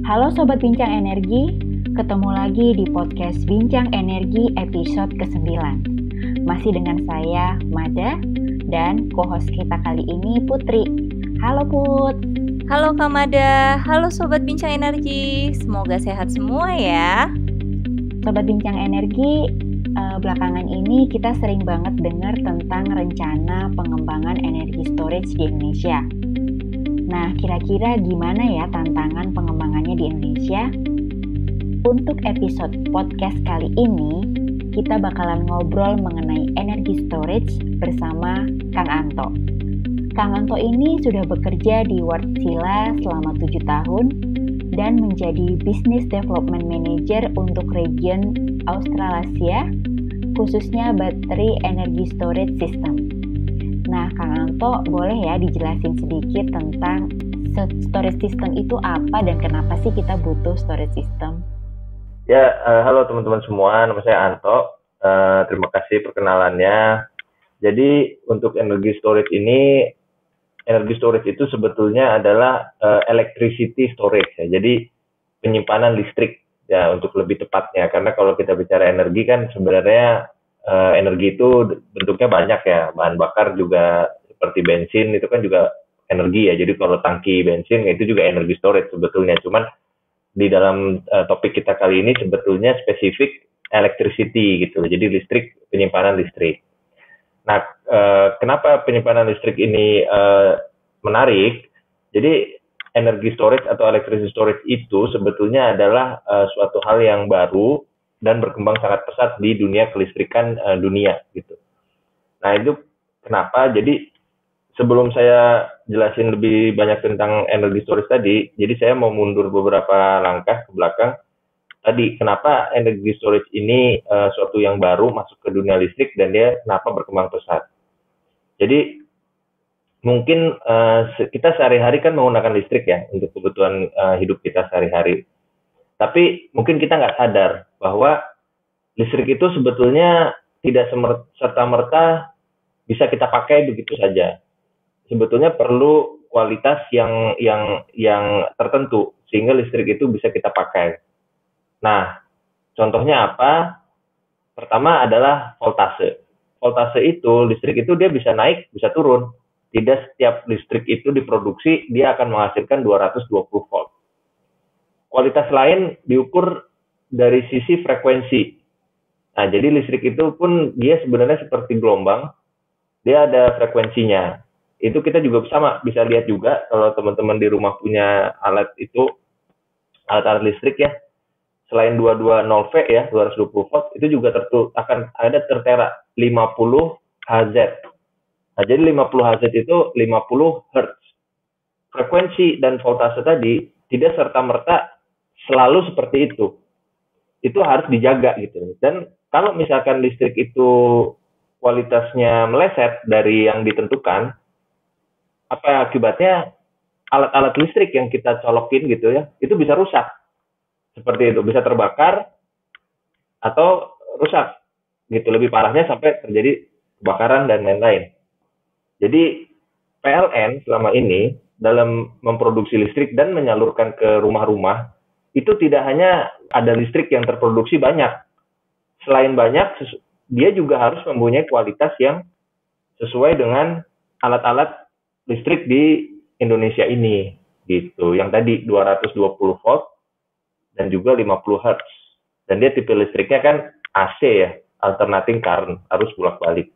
Halo Sobat Bincang Energi, ketemu lagi di podcast Bincang Energi episode ke-9. Masih dengan saya, Mada, dan co-host kita kali ini Putri. Halo Put. Halo Kak Mada, halo Sobat Bincang Energi, semoga sehat semua ya. Sobat Bincang Energi, belakangan ini kita sering banget dengar tentang rencana pengembangan energi storage di Indonesia. Nah, kira-kira gimana ya tantangan pengembangannya di Indonesia? Untuk episode podcast kali ini, kita bakalan ngobrol mengenai energi storage bersama Kang Anto. Kang Anto ini sudah bekerja di Wärtsilä selama 7 tahun dan menjadi Business Development Manager untuk region Australasia, khususnya Battery Energy Storage System. Nah, Kang Anto, boleh ya dijelasin sedikit tentang storage system itu apa dan kenapa sih kita butuh storage system? Ya, halo teman-teman semua, nama saya Anto. Terima kasih perkenalannya. Jadi untuk energy storage itu sebetulnya adalah electricity storage ya. Jadi penyimpanan listrik ya untuk lebih tepatnya. Karena kalau kita bicara energi kan sebenarnya energi itu bentuknya banyak ya. Bahan bakar juga seperti bensin itu kan juga energi ya. Jadi kalau tangki bensin itu juga energi storage sebetulnya. Cuman di dalam topik kita kali ini sebetulnya spesifik electricity gitu. Jadi listrik, penyimpanan listrik. Nah, kenapa penyimpanan listrik ini menarik? Jadi energi storage atau electricity storage itu sebetulnya adalah suatu hal yang baru dan berkembang sangat pesat di dunia kelistrikan dunia gitu. Nah, itu kenapa? Jadi sebelum saya jelasin lebih banyak tentang energy storage tadi, jadi saya mau mundur beberapa langkah ke belakang. Tadi, kenapa energy storage ini suatu yang baru masuk ke dunia listrik dan dia kenapa berkembang pesat. Jadi, mungkin kita sehari-hari kan menggunakan listrik ya untuk kebutuhan hidup kita sehari-hari. Tapi mungkin kita nggak sadar bahwa listrik itu sebetulnya tidak serta-merta bisa kita pakai begitu saja. Sebetulnya perlu kualitas yang tertentu sehingga listrik itu bisa kita pakai. Nah, contohnya apa? Pertama adalah voltase. Voltase itu, listrik itu dia bisa naik, bisa turun. Tidak setiap listrik itu diproduksi, dia akan menghasilkan 220 volt. Kualitas lain diukur dari sisi frekuensi. Nah, jadi listrik itu pun dia sebenarnya seperti gelombang, dia ada frekuensinya. Itu kita juga sama bisa lihat juga kalau teman-teman di rumah punya alat alat listrik ya. Selain 220 V ya, 220 volt, itu juga akan ada tertera 50 Hz. Nah, jadi 50 Hz itu 50 Hz. Frekuensi dan voltase tadi tidak serta-merta selalu seperti itu. Itu harus dijaga gitu. Dan kalau misalkan listrik itu kualitasnya meleset dari yang ditentukan, apa akibatnya? Alat-alat listrik yang kita colokin gitu ya, itu bisa rusak. Seperti itu, bisa terbakar atau rusak gitu. Lebih parahnya sampai terjadi kebakaran dan lain-lain. Jadi PLN selama ini dalam memproduksi listrik dan menyalurkan ke rumah-rumah itu tidak hanya ada listrik yang terproduksi banyak. Selain banyak, dia juga harus mempunyai kualitas yang sesuai dengan alat-alat listrik di Indonesia ini gitu. Yang tadi 220 volt dan juga 50 Hz. Dan dia tipe listriknya kan AC ya, alternating current, harus bolak-balik.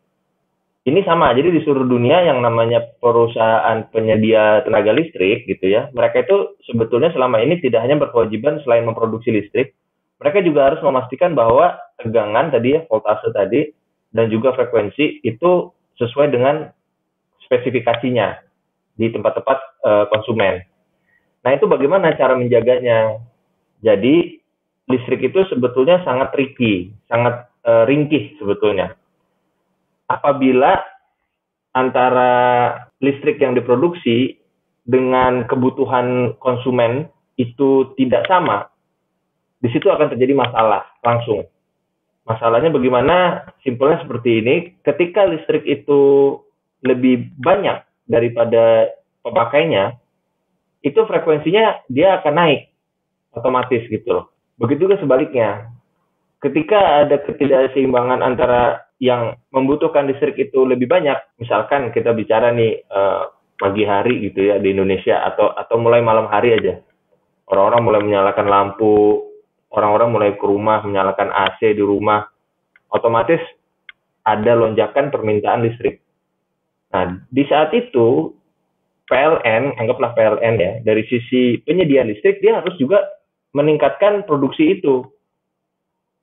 Ini sama, jadi di seluruh dunia yang namanya perusahaan penyedia tenaga listrik gitu ya, mereka itu sebetulnya selama ini tidak hanya berkewajiban selain memproduksi listrik, mereka juga harus memastikan bahwa tegangan tadi ya, voltase tadi, dan juga frekuensi itu sesuai dengan spesifikasinya di tempat-tempat konsumen. Nah, itu bagaimana cara menjaganya? Jadi, listrik itu sebetulnya sangat tricky, sangat ringkih sebetulnya. Apabila antara listrik yang diproduksi dengan kebutuhan konsumen itu tidak sama, di situ akan terjadi masalah langsung. Masalahnya bagaimana? Simpelnya seperti ini, ketika listrik itu lebih banyak daripada pemakainya, itu frekuensinya dia akan naik. otomatis gitu loh. Begitu juga sebaliknya. Ketika ada ketidakseimbangan antara yang membutuhkan listrik itu lebih banyak, misalkan kita bicara nih pagi hari gitu ya di Indonesia atau mulai malam hari aja. Orang-orang mulai menyalakan lampu, orang-orang mulai ke rumah menyalakan AC di rumah, otomatis ada lonjakan permintaan listrik. Nah, di saat itu PLN, anggaplah PLN ya, dari sisi penyedia listrik dia harus juga meningkatkan produksi itu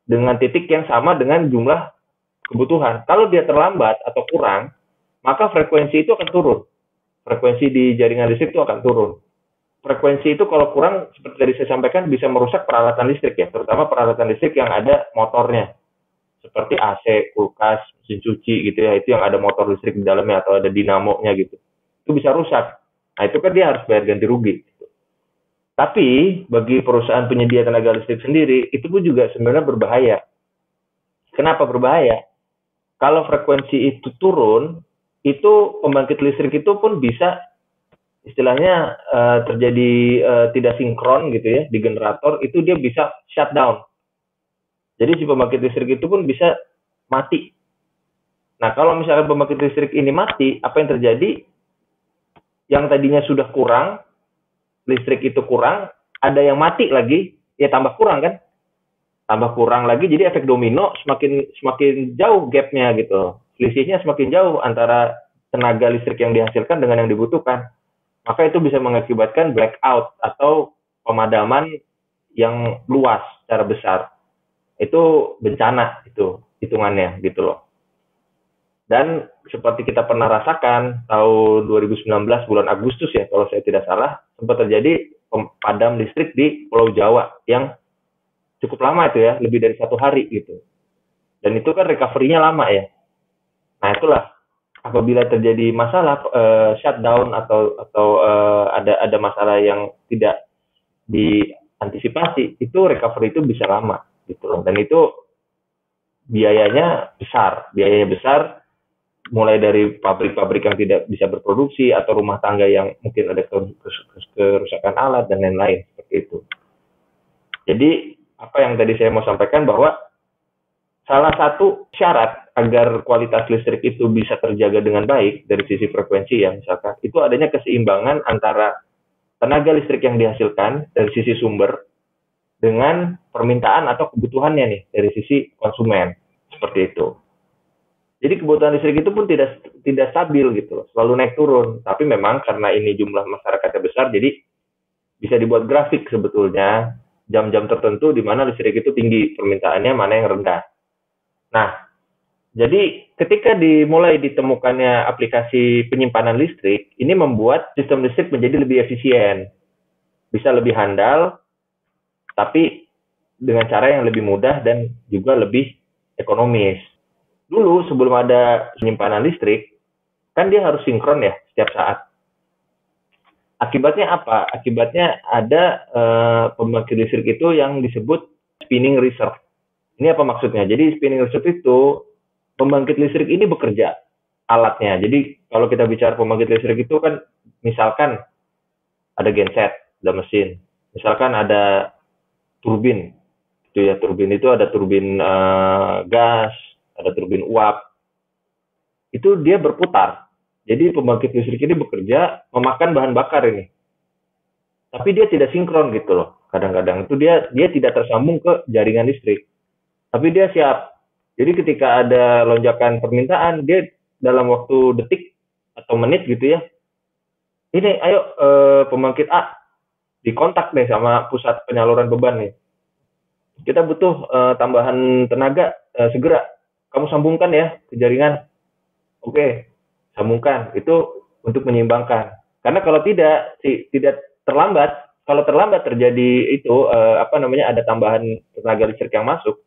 dengan titik yang sama dengan jumlah kebutuhan. Kalau dia terlambat atau kurang, maka frekuensi itu akan turun. Frekuensi di jaringan listrik itu akan turun. Frekuensi itu kalau kurang, seperti tadi saya sampaikan, bisa merusak peralatan listrik ya, terutama peralatan listrik yang ada motornya. Seperti AC, kulkas, mesin cuci gitu ya, itu yang ada motor listrik di dalamnya atau ada dinamonya gitu. Itu bisa rusak. Nah, itu kan dia harus bayar ganti rugi. Gitu. Tapi bagi perusahaan penyedia tenaga listrik sendiri, itu pun juga sebenarnya berbahaya. Kenapa berbahaya? Kalau frekuensi itu turun, itu pembangkit listrik itu pun bisa istilahnya terjadi tidak sinkron gitu ya di generator, itu dia bisa shutdown. Jadi si pembangkit listrik itu pun bisa mati. Nah, kalau misalnya pembangkit listrik ini mati, apa yang terjadi? Yang tadinya sudah kurang, listrik itu kurang, ada yang mati lagi, ya tambah kurang kan? Tambah kurang lagi, jadi efek domino semakin jauh gapnya gitu. Selisihnya semakin jauh antara tenaga listrik yang dihasilkan dengan yang dibutuhkan. Maka itu bisa mengakibatkan blackout atau pemadaman yang luas secara besar. Itu bencana itu hitungannya gitu loh. Dan seperti kita pernah rasakan tahun 2019 bulan Agustus ya kalau saya tidak salah, sempat terjadi padam listrik di Pulau Jawa yang cukup lama itu ya, lebih dari 1 hari gitu. Dan itu kan recovery-nya lama ya. Nah, itulah apabila terjadi masalah shutdown atau ada masalah yang tidak diantisipasi, itu recovery itu bisa lama gitu loh. Dan itu biayanya besar, mulai dari pabrik-pabrik yang tidak bisa berproduksi atau rumah tangga yang mungkin ada kerusakan alat dan lain-lain seperti itu. Jadi apa yang tadi saya mau sampaikan bahwa salah satu syarat agar kualitas listrik itu bisa terjaga dengan baik dari sisi frekuensi ya misalkan, itu adanya keseimbangan antara tenaga listrik yang dihasilkan dari sisi sumber dengan permintaan atau kebutuhannya nih dari sisi konsumen, seperti itu. Jadi kebutuhan listrik itu pun tidak stabil gitu loh, selalu naik turun. Tapi memang karena ini jumlah masyarakatnya besar, jadi bisa dibuat grafik sebetulnya jam-jam tertentu di mana listrik itu tinggi permintaannya, mana yang rendah. Nah, jadi ketika dimulai ditemukannya aplikasi penyimpanan listrik, ini membuat sistem listrik menjadi lebih efisien, bisa lebih handal, tapi dengan cara yang lebih mudah dan juga lebih ekonomis. Dulu sebelum ada penyimpanan listrik, kan dia harus sinkron ya setiap saat. Akibatnya apa? Akibatnya ada pembangkit listrik itu yang disebut spinning reserve. Ini apa maksudnya? Jadi spinning reserve itu pembangkit listrik ini bekerja alatnya. Jadi kalau kita bicara pembangkit listrik itu kan misalkan ada genset, ada mesin. Misalkan ada turbin. Itu ya, turbin itu ada turbin gas, ada turbin uap. Itu dia berputar. Jadi pembangkit listrik ini bekerja memakan bahan bakar ini. Tapi dia tidak sinkron gitu loh. Kadang-kadang itu dia tidak tersambung ke jaringan listrik. Tapi dia siap. Jadi ketika ada lonjakan permintaan, dia dalam waktu detik atau menit gitu ya. Ini ayo pembangkit A dikontak nih sama pusat penyaluran beban nih. Kita butuh tambahan tenaga segera. Kamu sambungkan ya ke jaringan. Oke, sambungkan. Itu untuk menyeimbangkan. Karena kalau tidak terlambat. Kalau terlambat terjadi itu ada tambahan tenaga listrik yang masuk,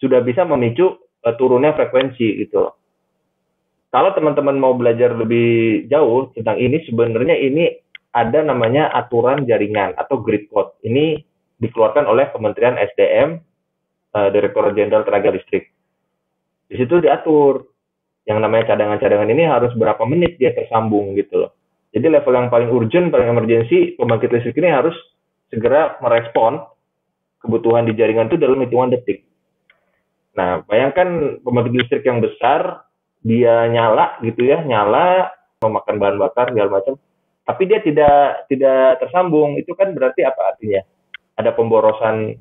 sudah bisa memicu turunnya frekuensi gitu. Kalau teman-teman mau belajar lebih jauh tentang ini, sebenarnya ini ada namanya aturan jaringan atau grid code. Ini dikeluarkan oleh Kementerian SDM, Direktorat Jenderal Tenaga Listrik. Di situ diatur yang namanya cadangan-cadangan ini harus berapa menit dia tersambung gitu loh. Jadi level yang paling urgent, paling emergency, pembangkit listrik ini harus segera merespon kebutuhan di jaringan itu dalam hitungan detik. Nah, bayangkan pembangkit listrik yang besar, dia nyala gitu ya, nyala, memakan bahan bakar segala macam, tapi dia tidak tersambung. Itu kan berarti apa artinya? Ada pemborosan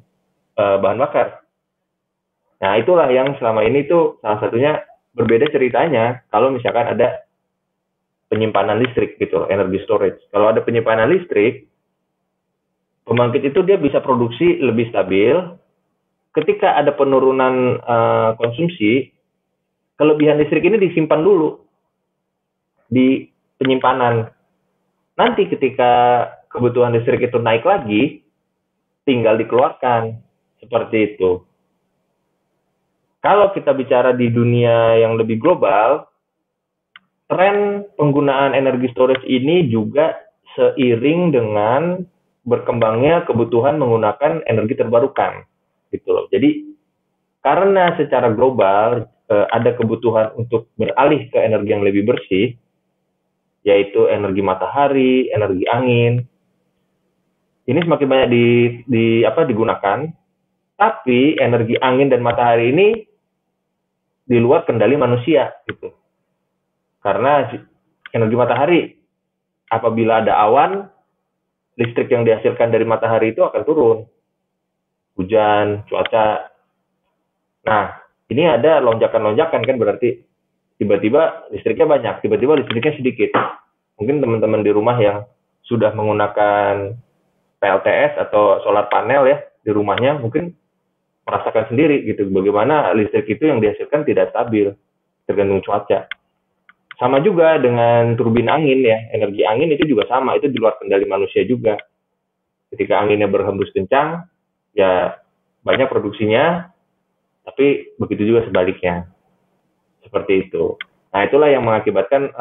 bahan bakar. Nah, itulah yang selama ini tuh salah satunya berbeda ceritanya kalau misalkan ada penyimpanan listrik gitu, energi storage. Kalau ada penyimpanan listrik, pembangkit itu dia bisa produksi lebih stabil. Ketika ada penurunan konsumsi, kelebihan listrik ini disimpan dulu di penyimpanan. Nanti ketika kebutuhan listrik itu naik lagi, tinggal dikeluarkan. Seperti itu. Kalau kita bicara di dunia yang lebih global, tren penggunaan energi storage ini juga seiring dengan berkembangnya kebutuhan menggunakan energi terbarukan, gitu loh. Jadi karena secara global ada kebutuhan untuk beralih ke energi yang lebih bersih, yaitu energi matahari, energi angin. Ini semakin banyak digunakan, tapi energi angin dan matahari ini di luar kendali manusia gitu. Karena energi matahari, apabila ada awan, listrik yang dihasilkan dari matahari itu akan turun. Hujan, cuaca. Nah, ini ada lonjakan-lonjakan kan, berarti tiba-tiba listriknya banyak, tiba-tiba listriknya sedikit. Mungkin teman-teman di rumah yang sudah menggunakan PLTS atau solar panel ya di rumahnya mungkin merasakan sendiri gitu bagaimana listrik itu yang dihasilkan tidak stabil, tergantung cuaca. Sama juga dengan turbin angin ya, energi angin itu juga sama, itu di luar kendali manusia juga. Ketika anginnya berhembus kencang, ya banyak produksinya, tapi begitu juga sebaliknya. Seperti itu. Nah, itulah yang mengakibatkan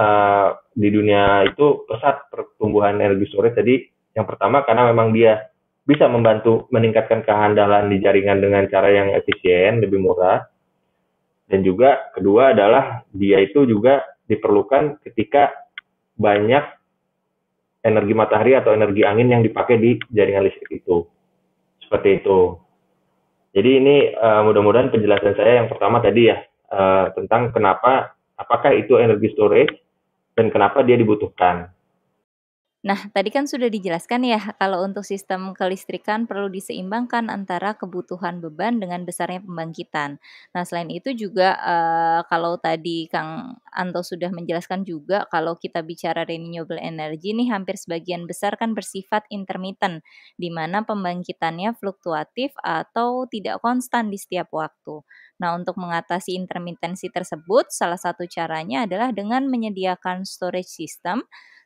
di dunia itu pesat pertumbuhan energi storage tadi. Yang pertama karena memang dia bisa membantu meningkatkan kehandalan di jaringan dengan cara yang efisien, lebih murah. Dan juga kedua adalah dia itu juga diperlukan ketika banyak energi matahari atau energi angin yang dipakai di jaringan listrik itu. Seperti itu. Jadi ini mudah-mudahan penjelasan saya yang pertama tadi ya, tentang apakah itu energi storage dan kenapa dia dibutuhkan. Nah, tadi kan sudah dijelaskan ya, kalau untuk sistem kelistrikan perlu diseimbangkan antara kebutuhan beban dengan besarnya pembangkitan. Nah, selain itu juga kalau tadi Kang Anto sudah menjelaskan juga, kalau kita bicara renewable energy nih hampir sebagian besar kan bersifat intermittent, di mana pembangkitannya fluktuatif atau tidak konstan di setiap waktu. Nah, untuk mengatasi intermitensi tersebut, salah satu caranya adalah dengan menyediakan storage system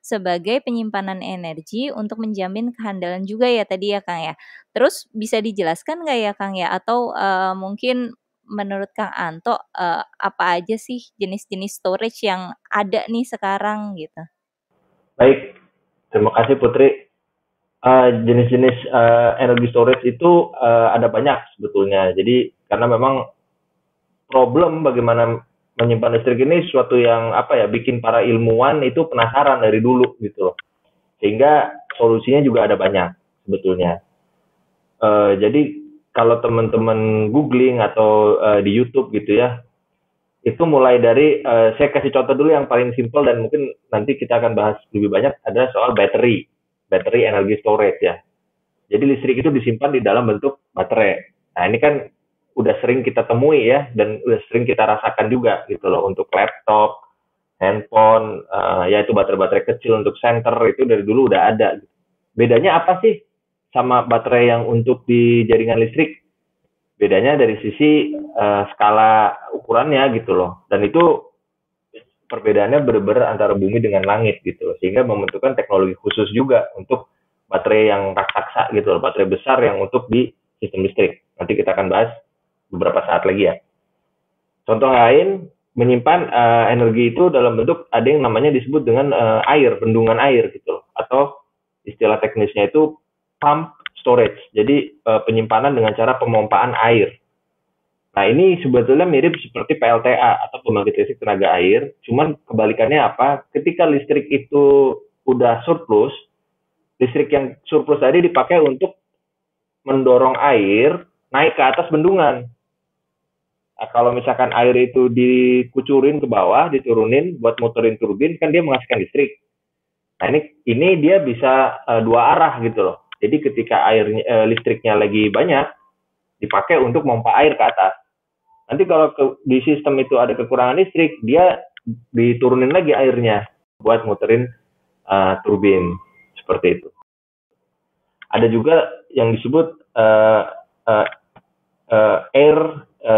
sebagai penyimpanan energi untuk menjamin kehandalan juga ya tadi ya Kang ya. Terus bisa dijelaskan nggak ya Kang ya? Atau mungkin menurut Kang Anto apa aja sih jenis-jenis storage yang ada nih sekarang gitu? Baik, terima kasih Putri. Jenis-jenis energi storage itu ada banyak sebetulnya. Jadi karena memang problem bagaimana menyimpan listrik ini suatu yang bikin para ilmuwan itu penasaran dari dulu gitu loh. Sehingga solusinya juga ada banyak sebetulnya. Jadi kalau teman-teman googling atau di YouTube gitu ya, itu mulai dari saya kasih contoh dulu yang paling simpel dan mungkin nanti kita akan bahas lebih banyak adalah soal battery energi storage ya. Jadi listrik itu disimpan di dalam bentuk baterai. Nah ini kan udah sering kita temui ya dan udah sering kita rasakan juga gitu loh untuk laptop, handphone, yaitu baterai-baterai kecil untuk senter itu dari dulu udah ada. Bedanya apa sih sama baterai yang untuk di jaringan listrik? Bedanya dari sisi skala ukurannya gitu loh. Dan itu perbedaannya benar-benar antara bumi dengan langit gitu loh. Sehingga membentukkan teknologi khusus juga untuk baterai yang raksasa gitu loh, baterai besar yang untuk di sistem listrik. Nanti kita akan bahas beberapa saat lagi ya. Contoh lain, menyimpan energi itu dalam bentuk ada yang namanya disebut dengan air, bendungan air gitu loh. Atau istilah teknisnya itu pump storage. Jadi penyimpanan dengan cara pemompaan air. Nah ini sebetulnya mirip seperti PLTA atau pembangkit listrik tenaga air. Cuman kebalikannya apa? Ketika listrik itu udah surplus, listrik yang surplus tadi dipakai untuk mendorong air naik ke atas bendungan. Nah, kalau misalkan air itu dikucurin ke bawah, diturunin buat muterin turbin, kan dia menghasilkan listrik. Nah, ini dia bisa dua arah gitu loh. Jadi ketika listriknya lagi banyak, dipakai untuk pompa air ke atas. Nanti kalau di sistem itu ada kekurangan listrik, dia diturunin lagi airnya buat muterin turbin seperti itu. Ada juga yang disebut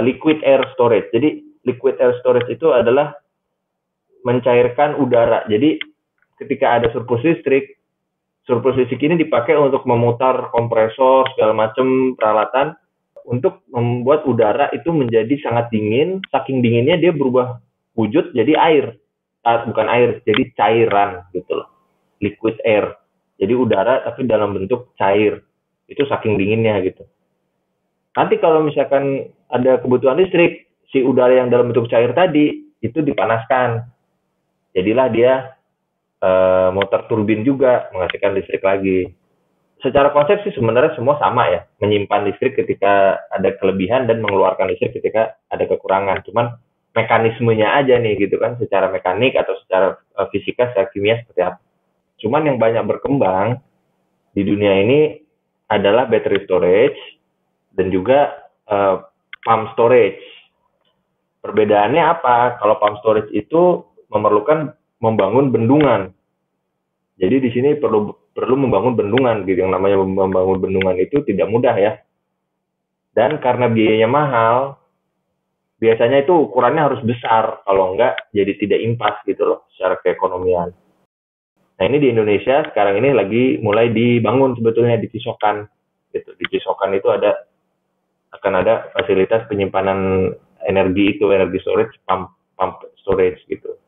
liquid air storage. Jadi liquid air storage itu adalah mencairkan udara. Jadi ketika ada surplus listrik ini dipakai untuk memutar kompresor segala macam peralatan untuk membuat udara itu menjadi sangat dingin. Saking dinginnya dia berubah wujud jadi air. Bukan air, jadi cairan gitu loh. Liquid air. Jadi udara tapi dalam bentuk cair. Itu saking dinginnya gitu. Nanti kalau misalkan ada kebutuhan listrik, si udara yang dalam bentuk cair tadi itu dipanaskan. Jadilah dia motor turbin juga menghasilkan listrik lagi. Secara konsep sih sebenarnya semua sama ya, menyimpan listrik ketika ada kelebihan dan mengeluarkan listrik ketika ada kekurangan. Cuman mekanismenya aja nih gitu kan, secara mekanik atau secara fisika, secara kimia seperti apa. Cuman yang banyak berkembang di dunia ini adalah battery storage dan juga pump storage. Perbedaannya apa? Kalau pump storage itu memerlukan membangun bendungan. Jadi di sini perlu membangun bendungan gitu. Yang namanya membangun bendungan itu tidak mudah ya. Dan karena biayanya mahal, biasanya itu ukurannya harus besar. Kalau enggak jadi tidak impas gitu loh secara keekonomian. Nah ini di Indonesia sekarang ini lagi mulai dibangun sebetulnya di Cisokan. Gitu. Di Cisokan itu akan ada fasilitas penyimpanan energi itu, energi storage, pump storage gitu.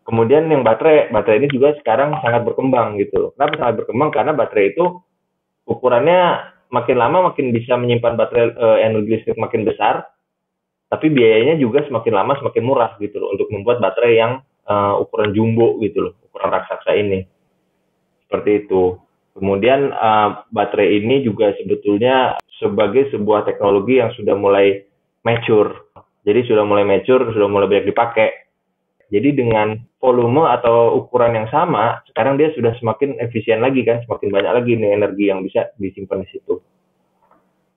Kemudian yang baterai ini juga sekarang sangat berkembang gitu. Kenapa sangat berkembang? Karena baterai itu ukurannya makin lama makin bisa menyimpan baterai energi listrik makin besar, tapi biayanya juga semakin lama semakin murah gitu loh untuk membuat baterai yang ukuran jumbo gitu loh, ukuran raksasa ini. Seperti itu. Kemudian baterai ini juga sebetulnya sebagai sebuah teknologi yang sudah mulai mature. Jadi sudah mulai mature, sudah mulai banyak dipakai. Jadi dengan volume atau ukuran yang sama, sekarang dia sudah semakin efisien lagi kan, semakin banyak lagi nih energi yang bisa disimpan di situ.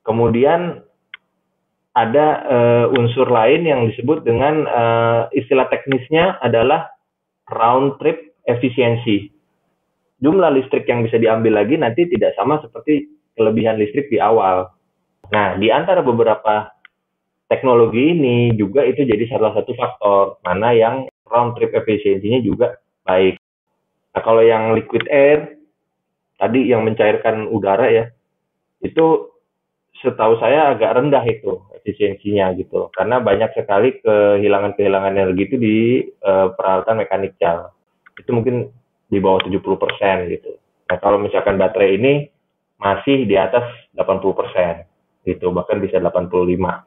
Kemudian ada unsur lain yang disebut dengan istilah teknisnya adalah round trip efisiensi. Jumlah listrik yang bisa diambil lagi nanti tidak sama seperti kelebihan listrik di awal. Nah, di antara beberapa teknologi ini juga itu jadi salah satu faktor mana yang round trip efisiensinya juga baik. Nah, kalau yang liquid air tadi yang mencairkan udara ya, itu setahu saya agak rendah itu efisiensinya gitu. Karena banyak sekali kehilangan energi itu di peralatan mekanikal. Itu mungkin di bawah 70% gitu. Nah, kalau misalkan baterai ini masih di atas 80% gitu, bahkan bisa 85%.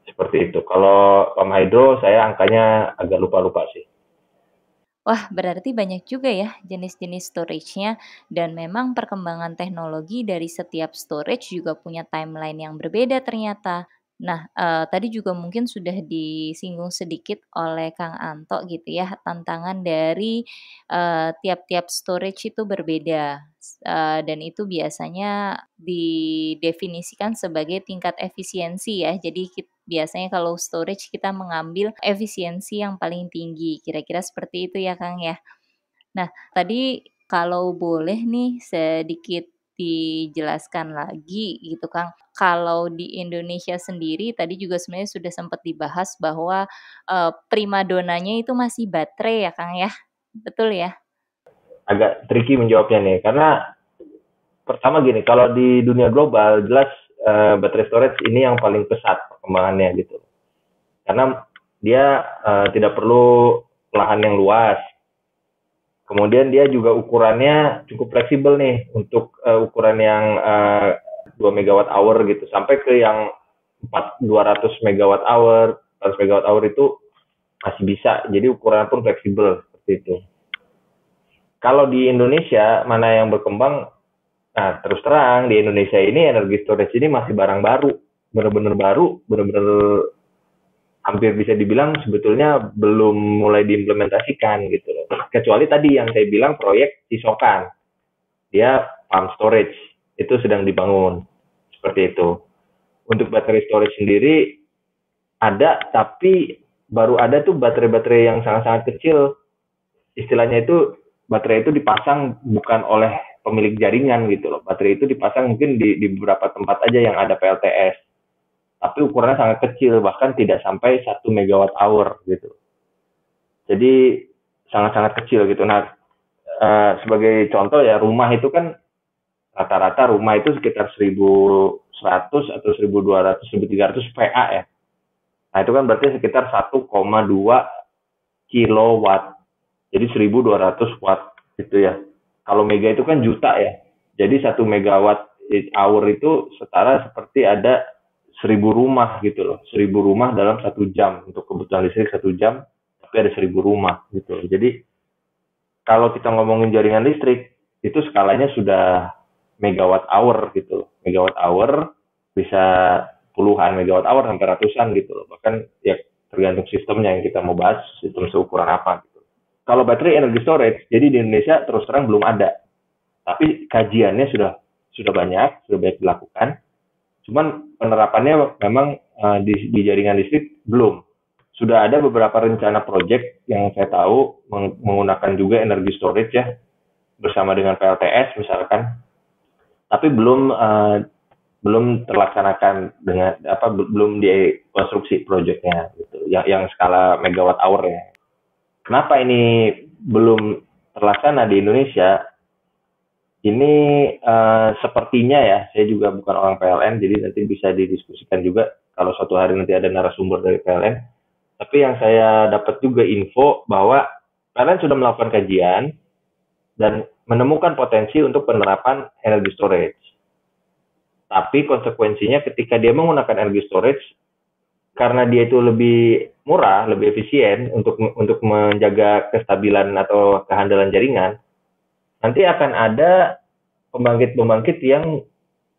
Seperti itu. Kalau pump hydro saya angkanya agak lupa sih. Wah, berarti banyak juga ya jenis-jenis storage-nya dan memang perkembangan teknologi dari setiap storage juga punya timeline yang berbeda ternyata. Nah, tadi juga mungkin sudah disinggung sedikit oleh Kang Anto gitu ya, tantangan dari tiap-tiap storage itu berbeda, dan itu biasanya didefinisikan sebagai tingkat efisiensi ya. Jadi biasanya kalau storage kita mengambil efisiensi yang paling tinggi, kira-kira seperti itu ya Kang ya. Nah, tadi kalau boleh nih sedikit dijelaskan lagi gitu Kang, kalau di Indonesia sendiri tadi juga sebenarnya sudah sempat dibahas bahwa, primadonanya itu masih baterai ya Kang ya, betul ya? Agak tricky menjawabnya nih, karena pertama gini, kalau di dunia global jelas baterai storage ini yang paling pesat perkembangannya gitu. Karena dia tidak perlu lahan yang luas. Kemudian dia juga ukurannya cukup fleksibel nih untuk ukuran yang 2 megawatt hour gitu sampai ke yang 200 megawatt hour, 100 megawatt hour itu masih bisa. Jadi ukuran pun fleksibel seperti itu. Kalau di Indonesia mana yang berkembang, nah terus terang di Indonesia ini energi storage ini masih barang baru, benar-benar baru, benar-benar hampir bisa dibilang sebetulnya belum mulai diimplementasikan gitu loh. Kecuali tadi yang saya bilang proyek Cisokan, dia pump storage itu sedang dibangun seperti itu. Untuk baterai storage sendiri ada, tapi baru ada tuh baterai-baterai yang sangat-sangat kecil. Istilahnya itu baterai itu dipasang bukan oleh pemilik jaringan gitu loh. Baterai itu dipasang mungkin di beberapa tempat aja yang ada PLTS. Tapi ukurannya sangat kecil, bahkan tidak sampai 1 megawatt hour gitu. Jadi sangat-sangat kecil gitu. Nah, sebagai contoh ya, rumah itu kan rata-rata rumah itu sekitar 1.100 atau 1.200, 1.300 PA ya. Nah, itu kan berarti sekitar 1,2 kilowatt. Jadi 1.200 watt gitu ya. Kalau mega itu kan juta ya. Jadi 1 megawatt hour itu setara seperti ada 1.000 rumah gitu loh. 1.000 rumah dalam 1 jam. Untuk kebutuhan listrik 1 jam, tapi ada 1.000 rumah gitu. Jadi kalau kita ngomongin jaringan listrik, itu skalanya sudah megawatt hour gitu loh. Megawatt hour bisa puluhan megawatt hour sampai ratusan gitu loh. Bahkan ya tergantung sistemnya yang kita mau bahas, sistem seukuran apa gitu. Kalau baterai energi storage, jadi di Indonesia terus terang belum ada. Tapi kajiannya sudah banyak dilakukan. Cuman penerapannya memang di jaringan listrik belum. Sudah ada beberapa rencana proyek yang saya tahu menggunakan juga energi storage ya, bersama dengan PLTS misalkan. Tapi belum terlaksanakan dengan belum dikonstruksi proyeknya gitu. Yang skala megawatt hour ya. Kenapa ini belum terlaksana di Indonesia? Ini sepertinya ya, saya juga bukan orang PLN, jadi nanti bisa didiskusikan juga kalau suatu hari nanti ada narasumber dari PLN. Tapi yang saya dapat juga info bahwa PLN sudah melakukan kajian dan menemukan potensi untuk penerapan energi storage. Tapi konsekuensinya ketika dia menggunakan energi storage, karena dia itu lebih murah, lebih efisien untuk menjaga kestabilan atau kehandalan jaringan, nanti akan ada pembangkit-pembangkit yang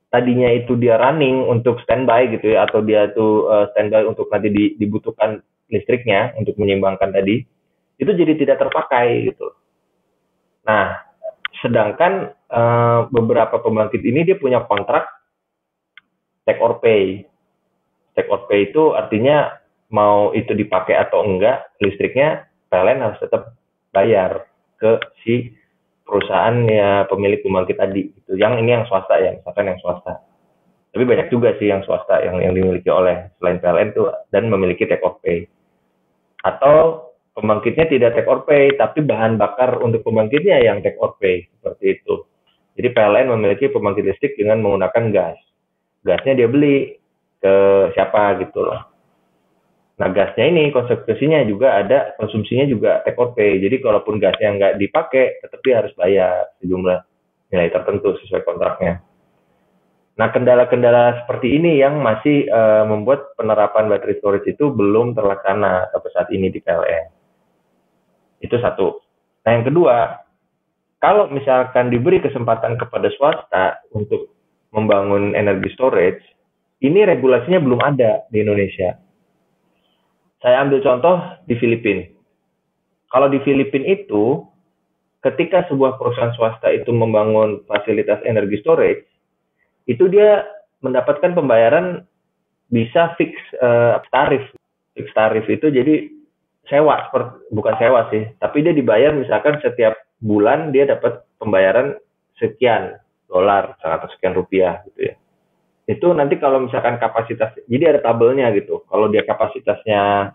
tadinya itu dia running untuk standby gitu ya, atau dia tuh standby untuk nanti dibutuhkan listriknya untuk menyeimbangkan tadi, itu jadi tidak terpakai gitu. Nah, sedangkan beberapa pembangkit ini dia punya kontrak take or pay. Take or pay itu artinya mau itu dipakai atau enggak, listriknya PLN harus tetap bayar ke si perusahaan ya pemilik pembangkit tadi gitu. Yang ini yang swasta ya, misalkan yang swasta. Tapi banyak juga sih yang swasta yang dimiliki oleh selain PLN itu dan memiliki take or pay. Atau pembangkitnya tidak take or pay, tapi bahan bakar untuk pembangkitnya yang take or pay, seperti itu. Jadi PLN memiliki pembangkit listrik dengan menggunakan gas. Gasnya dia beli ke siapa gitu loh. Nah, gasnya ini konsekuensinya juga ada, konsumsinya juga take or pay. Jadi kalaupun gasnya nggak dipakai, tetap dia harus bayar sejumlah nilai tertentu sesuai kontraknya. Nah, kendala-kendala seperti ini yang masih membuat penerapan battery storage itu belum terlaksana sampai saat ini di PLN. Itu satu. Nah, yang kedua, kalau misalkan diberi kesempatan kepada swasta untuk membangun energi storage, ini regulasinya belum ada di Indonesia. Saya ambil contoh di Filipina. Kalau di Filipina itu, ketika sebuah perusahaan swasta itu membangun fasilitas energi storage, itu dia mendapatkan pembayaran bisa fix tarif. Fix tarif itu jadi sewa, bukan sewa sih, tapi dia dibayar misalkan setiap bulan dia dapat pembayaran sekian dolar atau sekian rupiah gitu ya. Itu nanti kalau misalkan kapasitas, jadi ada tabelnya gitu. Kalau dia kapasitasnya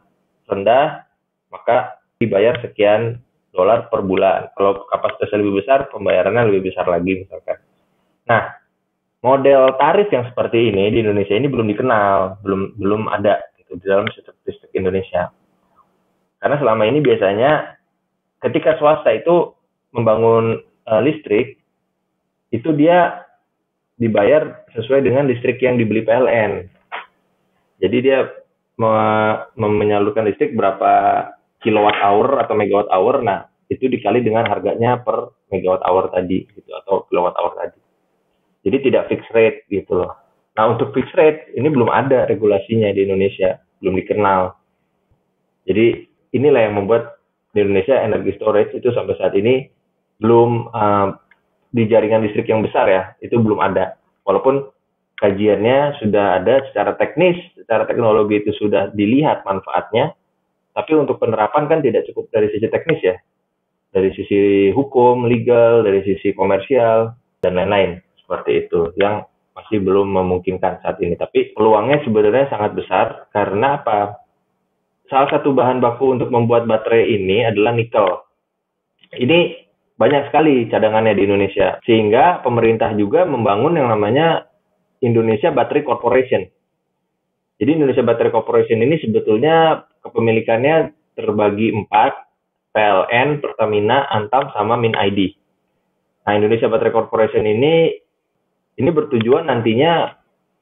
rendah, maka dibayar sekian dolar per bulan. Kalau kapasitasnya lebih besar, pembayarannya lebih besar lagi misalkan. Nah, model tarif yang seperti ini di Indonesia ini belum dikenal, belum ada gitu, di dalam sistem listrik Indonesia. Karena selama ini biasanya ketika swasta itu membangun listrik, itu dia dibayar sesuai dengan listrik yang dibeli PLN. Jadi dia menyalurkan listrik berapa kilowatt hour atau megawatt hour. Nah, itu dikali dengan harganya per megawatt hour tadi gitu atau kilowatt hour tadi. Jadi tidak fixed rate gitu loh. Nah, untuk fixed rate ini belum ada regulasinya di Indonesia, belum dikenal. Jadi inilah yang membuat di Indonesia energi storage itu sampai saat ini belum di jaringan listrik yang besar ya, itu belum ada. Walaupun kajiannya sudah ada secara teknis, secara teknologi itu sudah dilihat manfaatnya, tapi untuk penerapan kan tidak cukup dari sisi teknis ya, dari sisi hukum, legal, dari sisi komersial, dan lain-lain. Seperti itu, yang masih belum memungkinkan saat ini. Tapi peluangnya sebenarnya sangat besar, karena apa? Salah satu bahan baku untuk membuat baterai ini adalah nikel. Ini banyak sekali cadangannya di Indonesia, sehingga pemerintah juga membangun yang namanya Indonesia Battery Corporation. Jadi Indonesia Battery Corporation ini sebetulnya kepemilikannya terbagi 4, PLN, Pertamina, Antam, sama MinID. Nah, Indonesia Battery Corporation ini bertujuan nantinya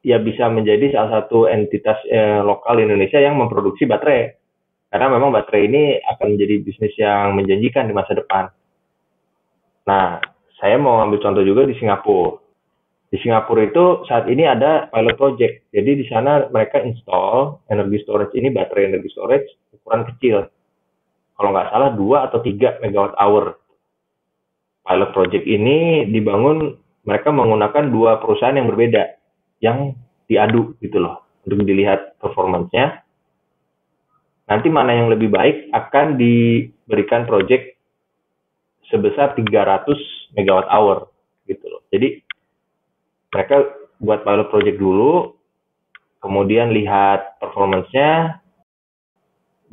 ya bisa menjadi salah satu entitas lokal Indonesia yang memproduksi baterai. Karena memang baterai ini akan menjadi bisnis yang menjanjikan di masa depan. Nah, saya mau ambil contoh juga di Singapura. Di Singapura itu saat ini ada pilot project. Jadi di sana mereka install energi storage ini, baterai energi storage ukuran kecil. Kalau nggak salah 2 atau 3 megawatt hour. Pilot project ini dibangun, mereka menggunakan 2 perusahaan yang berbeda, yang diadu gitu loh, untuk dilihat performance-nya. Nanti mana yang lebih baik akan diberikan project sebesar 300 megawatt hour gitu loh. Jadi mereka buat pilot project dulu, kemudian lihat performance-nya,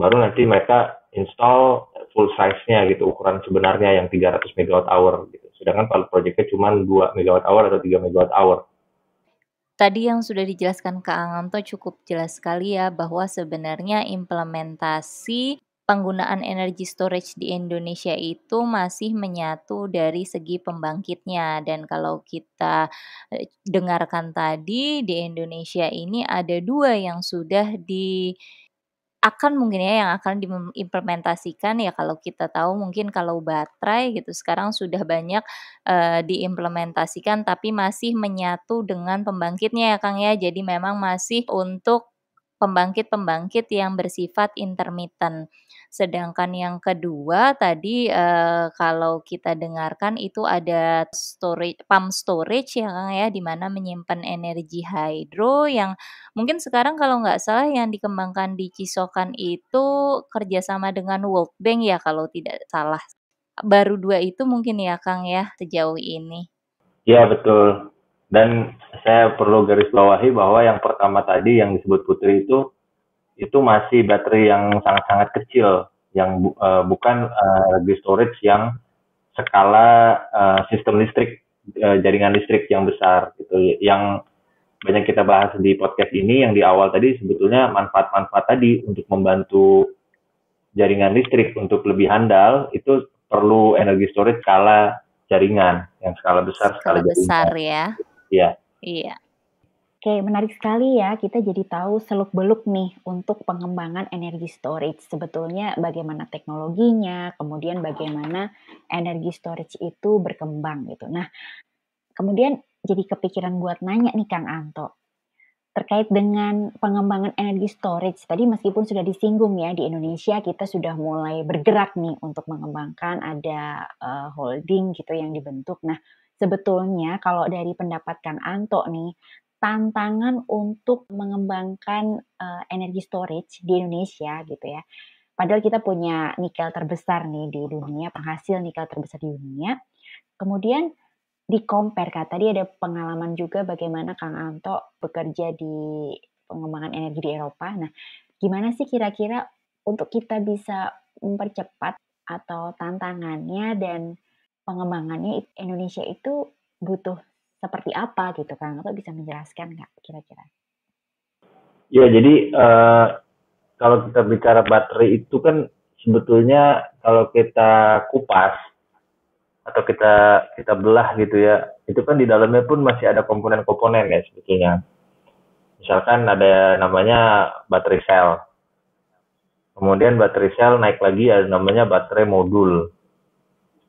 baru nanti mereka install full size-nya gitu, ukuran sebenarnya yang 300 megawatt hour gitu. Sedangkan pilot project-nya cuma 2 megawatt hour atau 3 megawatt hour. Tadi yang sudah dijelaskan Kak Anganto cukup jelas sekali ya, bahwa sebenarnya implementasi penggunaan energi storage di Indonesia itu masih menyatu dari segi pembangkitnya. Dan kalau kita dengarkan tadi, di Indonesia ini ada 2 yang sudah mungkin ya, yang akan diimplementasikan ya. Kalau kita tahu mungkin kalau baterai gitu sekarang sudah banyak diimplementasikan, tapi masih menyatu dengan pembangkitnya ya Kang ya. Jadi memang masih untuk pembangkit-pembangkit yang bersifat intermittent. Sedangkan yang kedua tadi kalau kita dengarkan itu ada pump storage ya Kang ya, di mana menyimpan energi hydro yang mungkin sekarang kalau nggak salah yang dikembangkan di Cisokan itu kerjasama dengan World Bank ya kalau tidak salah. Baru 2 itu mungkin ya Kang ya sejauh ini. Ya, betul. Dan saya perlu garis bawahi bahwa yang pertama tadi yang disebut Putri itu masih baterai yang sangat-sangat kecil, yang bukan energi storage yang skala sistem listrik, jaringan listrik yang besar gitu. Yang banyak kita bahas di podcast ini, yang di awal tadi sebetulnya manfaat-manfaat tadi untuk membantu jaringan listrik untuk lebih handal, itu perlu energi storage skala jaringan, yang skala besar, Skala besar ya. Iya. Iya. Oke, menarik sekali ya. Kita jadi tahu seluk-beluk nih untuk pengembangan energi storage. Sebetulnya bagaimana teknologinya, kemudian bagaimana energi storage itu berkembang gitu. Nah, kemudian jadi kepikiran buat nanya nih Kang Anto. Terkait dengan pengembangan energi storage, tadi meskipun sudah disinggung ya, di Indonesia kita sudah mulai bergerak nih untuk mengembangkan, ada holding gitu yang dibentuk. Nah, sebetulnya kalau dari pendapat Kang Anto nih, tantangan untuk mengembangkan energi storage di Indonesia gitu ya. Padahal kita punya nikel terbesar nih di dunia, penghasil nikel terbesar di dunia. Kemudian di-compare, Kak, tadi ada pengalaman juga bagaimana Kang Anto bekerja di pengembangan energi di Eropa. Nah, gimana sih kira-kira untuk kita bisa mempercepat atau tantangannya dan pengembangannya Indonesia itu butuh seperti apa gitu, Kang Anto bisa menjelaskan nggak kira-kira? Ya, jadi kalau kita bicara baterai itu kan sebetulnya kalau kita kupas atau kita belah gitu ya, itu kan di dalamnya pun masih ada komponen-komponen ya sebetulnya. Misalkan ada namanya baterai sel. Kemudian baterai sel naik lagi ada namanya baterai modul.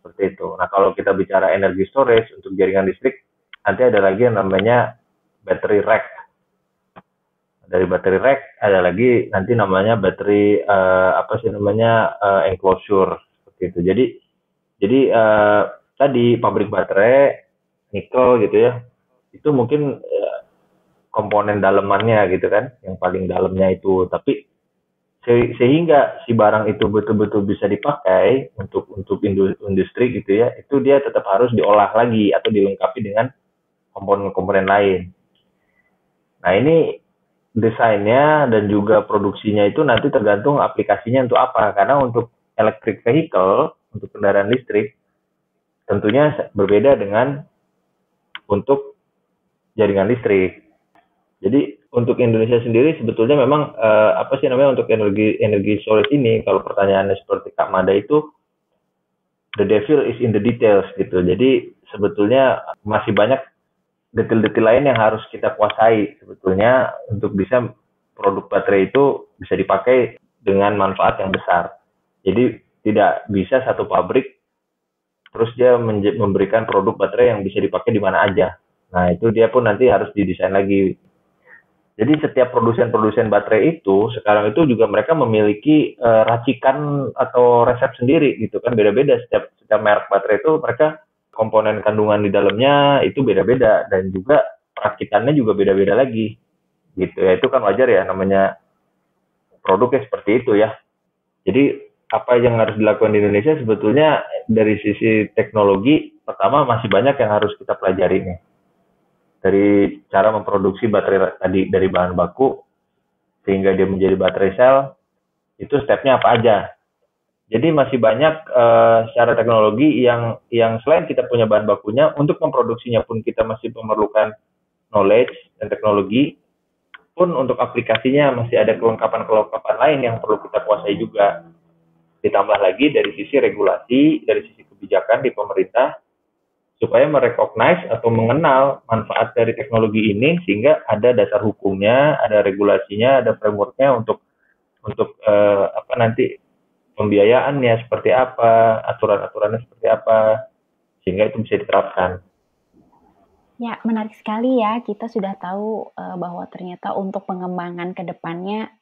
seperti itu. Nah, kalau kita bicara energi storage untuk jaringan listrik, nanti ada lagi yang namanya battery rack. Dari battery rack ada lagi nanti namanya battery enclosure seperti itu. Jadi tadi pabrik baterai nikel gitu ya, itu mungkin komponen dalemannya gitu kan, yang paling dalamnya itu. Tapi sehingga si barang itu betul-betul bisa dipakai untuk industri gitu ya, itu dia tetap harus diolah lagi atau dilengkapi dengan komponen-komponen lain. Nah, ini desainnya dan juga produksinya itu nanti tergantung aplikasinya untuk apa. Karena untuk electric vehicle, untuk kendaraan listrik, tentunya berbeda dengan untuk jaringan listrik. Jadi untuk Indonesia sendiri sebetulnya memang untuk energi storage ini, kalau pertanyaannya seperti Kak Mada itu, the devil is in the details gitu. Jadi sebetulnya masih banyak detail-detail lain yang harus kita kuasai sebetulnya untuk bisa produk baterai itu bisa dipakai dengan manfaat yang besar. Jadi tidak bisa satu pabrik terus dia memberikan produk baterai yang bisa dipakai di mana aja. Nah, itu dia pun nanti harus didesain lagi. Jadi setiap produsen baterai itu sekarang itu juga mereka memiliki racikan atau resep sendiri gitu kan, beda-beda setiap merek baterai itu mereka komponen kandungan di dalamnya itu beda-beda dan juga perakitannya juga beda-beda lagi gitu ya. Itu kan wajar ya, namanya produknya seperti itu ya. Jadi apa yang harus dilakukan di Indonesia sebetulnya dari sisi teknologi, pertama masih banyak yang harus kita pelajari nih. Dari cara memproduksi baterai tadi dari bahan baku sehingga dia menjadi baterai sel, itu stepnya apa aja. Jadi masih banyak secara teknologi yang selain kita punya bahan bakunya, untuk memproduksinya pun kita masih memerlukan knowledge dan teknologi, pun untuk aplikasinya masih ada kelengkapan-kelengkapan lain yang perlu kita kuasai juga. Ditambah lagi dari sisi regulasi, dari sisi kebijakan di pemerintah, supaya merecognize atau mengenal manfaat dari teknologi ini sehingga ada dasar hukumnya, ada regulasinya, ada frameworknya untuk nanti pembiayaannya seperti apa, aturan-aturannya seperti apa, sehingga itu bisa diterapkan. Ya, menarik sekali ya. Kita sudah tahu bahwa ternyata untuk pengembangan ke depannya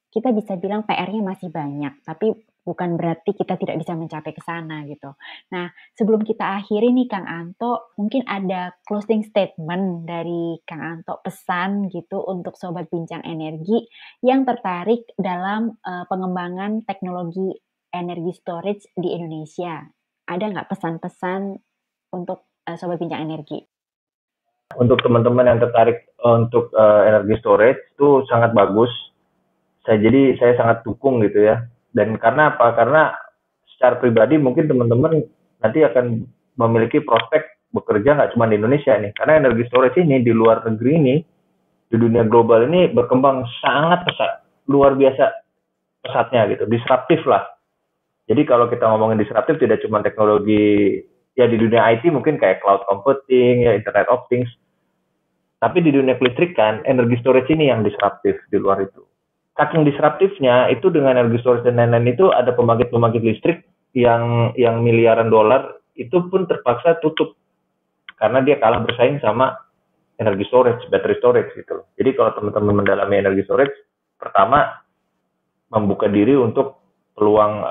kita bisa bilang PR-nya masih banyak, tapi bukan berarti kita tidak bisa mencapai ke sana gitu. Nah, sebelum kita akhiri nih Kang Anto, mungkin ada closing statement dari Kang Anto, pesan gitu untuk Sobat Bincang Energi yang tertarik dalam pengembangan teknologi energi storage di Indonesia. Ada nggak pesan-pesan untuk Sobat Bincang Energi? Untuk teman-teman yang tertarik untuk energi storage itu sangat bagus. Jadi saya sangat dukung gitu ya. Dan karena apa? Karena secara pribadi mungkin teman-teman nanti akan memiliki prospek bekerja nggak cuma di Indonesia nih. Karena energi storage ini di luar negeri ini, di dunia global ini berkembang sangat pesat, luar biasa pesatnya gitu, disruptif lah. Jadi kalau kita ngomongin disruptif tidak cuma teknologi ya di dunia IT mungkin kayak cloud computing, ya Internet of Things. Tapi di dunia kelistrikan, energi storage ini yang disruptif di luar itu. Saking disruptifnya itu dengan energi storage dan lain-lain itu ada pembangkit listrik yang miliaran dolar itu pun terpaksa tutup karena dia kalah bersaing sama energi storage, battery storage gitu. Jadi kalau teman-teman mendalami energi storage, pertama membuka diri untuk peluang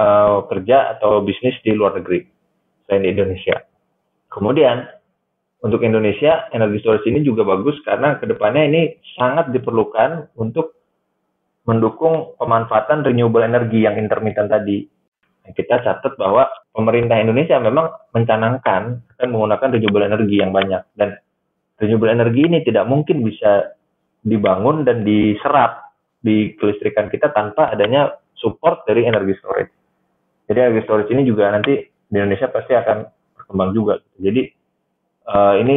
kerja atau bisnis di luar negeri selain di Indonesia. Kemudian untuk Indonesia energi storage ini juga bagus karena kedepannya ini sangat diperlukan untuk mendukung pemanfaatan renewable energy yang intermittent tadi. Kita catat bahwa pemerintah Indonesia memang mencanangkan akan menggunakan renewable energy yang banyak, dan renewable energy ini tidak mungkin bisa dibangun dan diserap di kelistrikan kita tanpa adanya support dari energi storage. Jadi energi storage ini juga nanti di Indonesia pasti akan berkembang juga. Jadi ini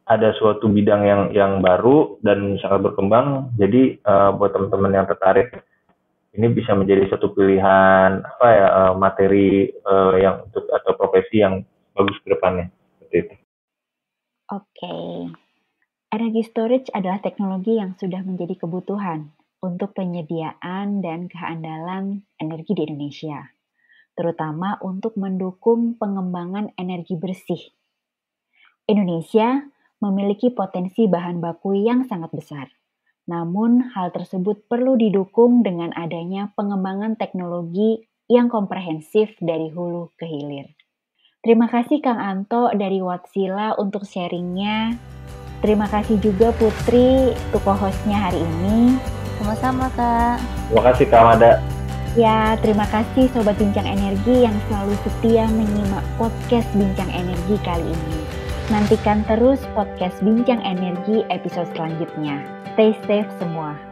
ada suatu bidang yang baru dan sangat berkembang. Jadi buat teman-teman yang tertarik, ini bisa menjadi satu pilihan materi yang untuk atau profesi yang bagus ke depannya. Seperti itu. Oke. Energi storage adalah teknologi yang sudah menjadi kebutuhan untuk penyediaan dan keandalan energi di Indonesia. terutama untuk mendukung pengembangan energi bersih. Indonesia memiliki potensi bahan baku yang sangat besar. Namun, hal tersebut perlu didukung dengan adanya pengembangan teknologi yang komprehensif dari hulu ke hilir. Terima kasih Kang Anto dari Watsila untuk sharingnya. Terima kasih juga Putri untuk co-hostnya hari ini. Sama-sama Kak. Terima kasih Kak Mada. Ya, terima kasih Sobat Bincang Energi yang selalu setia menyimak podcast Bincang Energi kali ini. Nantikan terus podcast Bincang Energi episode selanjutnya. Stay safe semua.